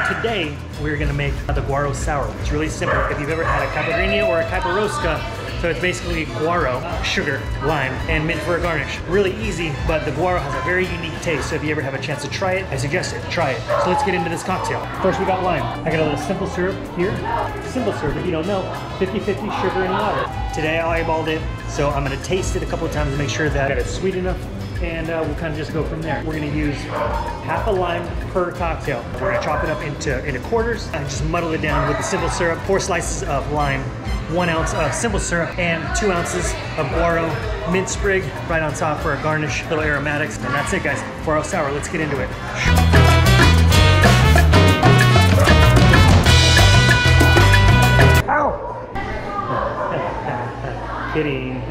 Today, we're gonna make the Guaro Sour. It's really simple. If you've ever had a caipirinha or a caipirosca, so it's basically guaro, sugar, lime, and mint for a garnish. Really easy, but the guaro has a very unique taste, so if you ever have a chance to try it, I suggest it, try it. So let's get into this cocktail. First we got lime. I got a little simple syrup here. Simple syrup, if you don't know, 50-50 sugar and water. Today I eyeballed it, so I'm gonna taste it a couple of times to make sure that it's sweet enough, and we'll kind of just go from there. We're gonna use half a lime per cocktail. We're gonna chop it up into quarters and just muddle it down with the simple syrup, 4 slices of lime, 1 ounce of simple syrup, and 2 ounces of guaro, mint sprig right on top for a garnish, little aromatics, and that's it guys. Guaro Sour, let's get into it. Ow! Kidding.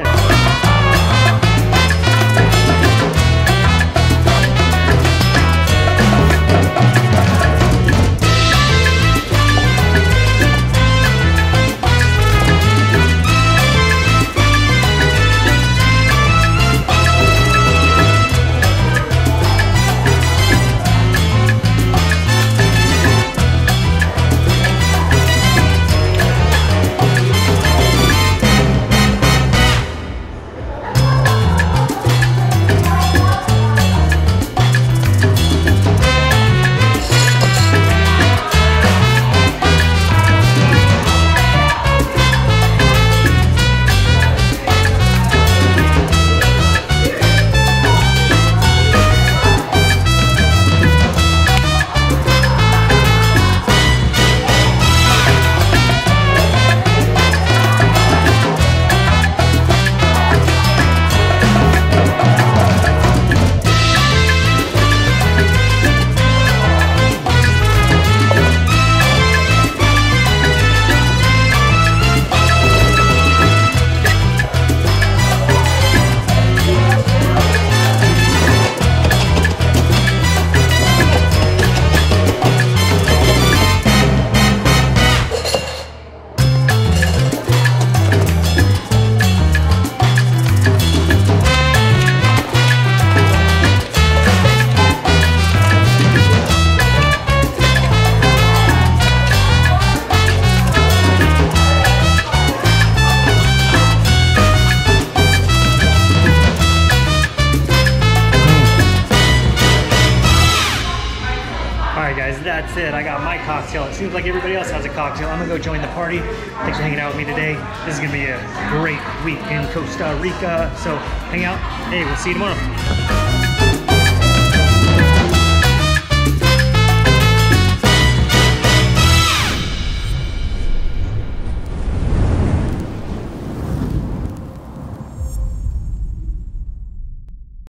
That's it, I got my cocktail. It seems like everybody else has a cocktail. I'm gonna go join the party. Thanks for hanging out with me today. This is gonna be a great week in Costa Rica. So hang out. Hey, we'll see you tomorrow.